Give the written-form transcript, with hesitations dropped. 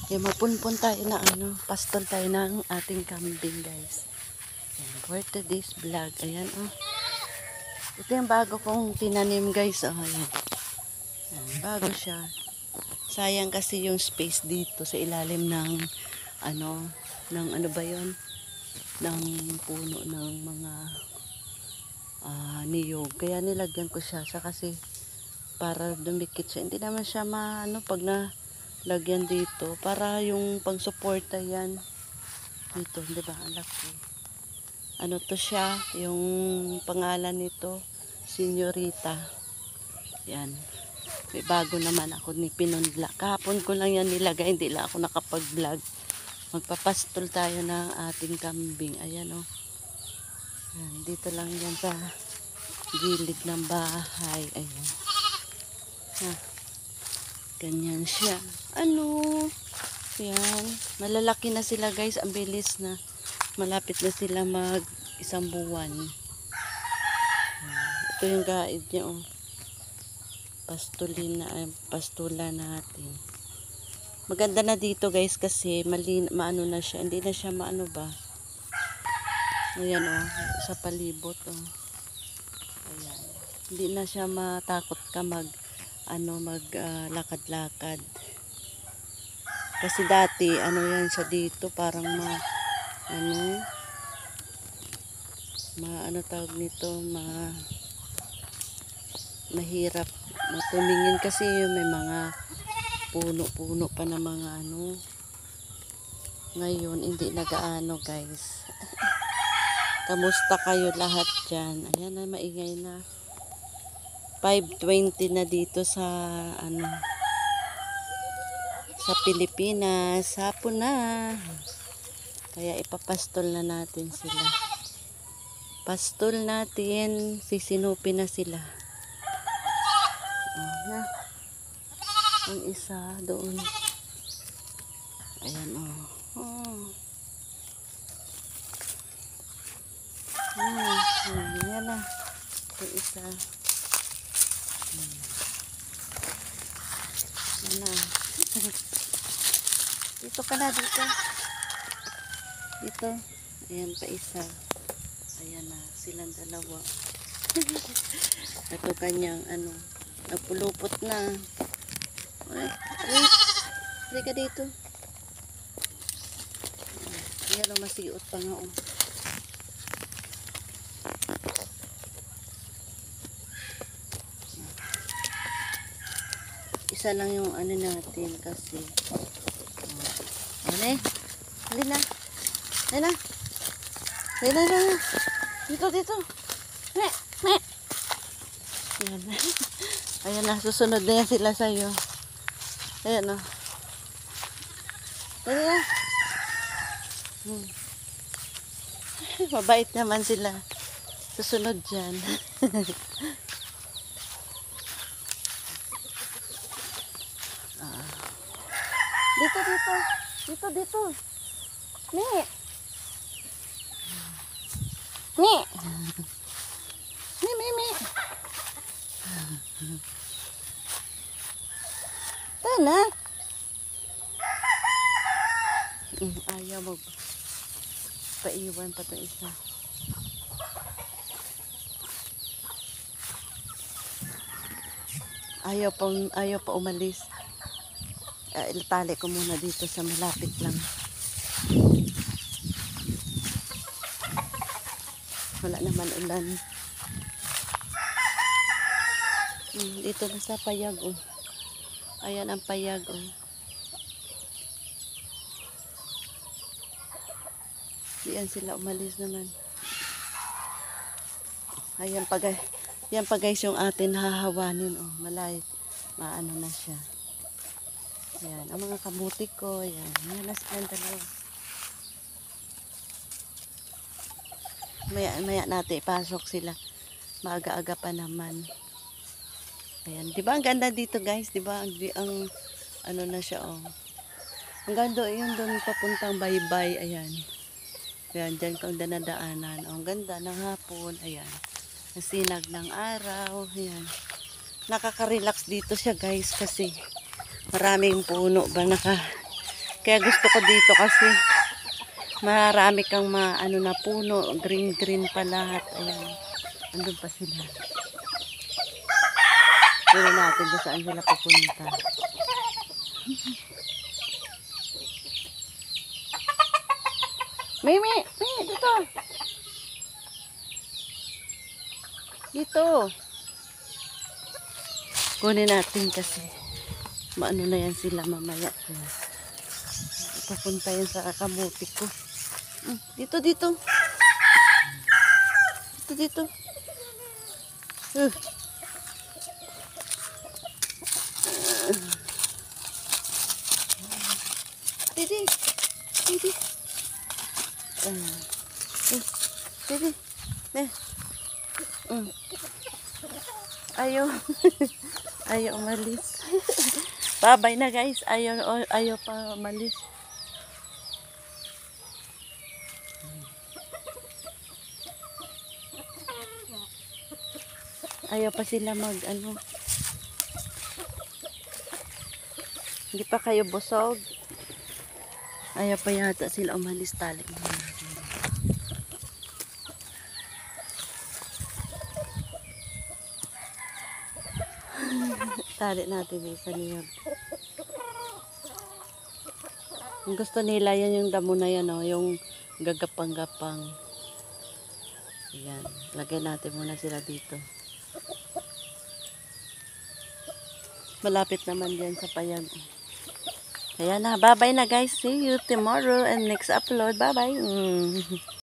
Magpunpun tayo na pastol tayo ng ating kambing, guys. Yan, for today's vlog. Ayan, oh. Ito yung bago kong tinanim, guys. Oh, ayan. Yan, bago siya. Sayang kasi yung space dito sa ilalim ng ano ba yun? Ng puno ng mga niyog. Kaya nilagyan ko siya kasi para dumikit siya. Hindi naman siya pag nalagyan dito. Para yung pang-suporta yan. Dito, di ba? Ang laki. Ano to siya? Yung pangalan nito, Senyorita. Yan. May bago naman ako ni pinunla. Kahapon ko lang yan nilagay. Hindi lang ako nakapag-vlog. Magpapastol tayo ng ating kambing. Ayan, oh. Yan. Dito lang yan sa gilid ng bahay. Ayan. Ha. Ganyan siya. Yan. Malalaki na sila, guys. Ang bilis na. Malapit na sila mag 1 buwan. Ito yung guide niya, oh. Pastula natin. Maganda na dito, guys, kasi maano na siya. Hindi na siya ba. Ayan, oh. Sa palibot, oh. Ayan. Hindi na siya matakot ka lakad-lakad. Kasi dati, yan siya dito, parang tawag nito, mahirap tumingin kasi may mga puno-puno pa na mga Ngayon, hindi nagaano, guys. Kamusta kayo lahat dyan? Ayan na, maingay na. 5:20 na dito sa sa Pilipinas. Hapon na. Kaya ipapastol na natin sila. Pastol natin. Sisinupin na sila. Na. Ang isa doon. Ayan, oh. Yan na. Yung isa. Yan na. Dito ka na, dito. Dito. Ayan pa isa. Ayan na. Silang dalawa. Ito kanyang nagpulupot na. Ay, ka dito. Ayan o, masiot pa nga o. Isa lang yung natin kasi. Halina. Dito. Ayan na. Ayan na, susunod na yan sila sa'yo. Ayan o. Ayan na. Mabait naman sila. Susunod dyan. Dito. Mi. Tana. Ayaw paiwan pa ito isa. Ayaw pa umalis. Itali ko muna dito sa malapit lang. Wala naman ulan. Dito na sa payag, oh. Ayan ang payag, oh. Diyan sila umalis naman. Ayan pa guys yung atin hahawanin, oh. Maano na siya. Ayan, ang mga kamuti ko, ayan. Manas lang dalawa. Maya natin ipasok sila. Maaga-aga pa naman. Ayan, di ba ang ganda dito, guys? Di ba ang na siya, oh. Ang ganda yun doon papuntang baybay, ayan. Ayan, dyan kang danadaanan. Oh, ang ganda ng hapon, ayan. Ang sinag ng araw, ayan. Nakaka-relax dito siya, guys, kasi maraming puno ba Kaya gusto ko dito kasi marami kang ano na puno, green pa lahat. Ayan. Andun pa sila. Tignan natin kung saan sila pupunta. Mimi, dito. Dito. Kunin natin kasi maano na yan sila mamaya. Papunta yan sa kamuti ko. Dito. Dito. Didi. Didi. Ayaw. Ayaw umalis. Bye-bye na guys. Ayaw pa umalis. Ayaw pa sila ano. Hindi pa kayo busog. Ayaw pa yata sila umalis, tali. Tali natin isa niya. Gusto nila yan yung damo na yan, oh, yung gagapang-gapang. Ayan, lagay natin muna sila dito. Malapit naman yan sa payag. Ayan na, bye-bye na guys. See you tomorrow and next upload. Bye-bye.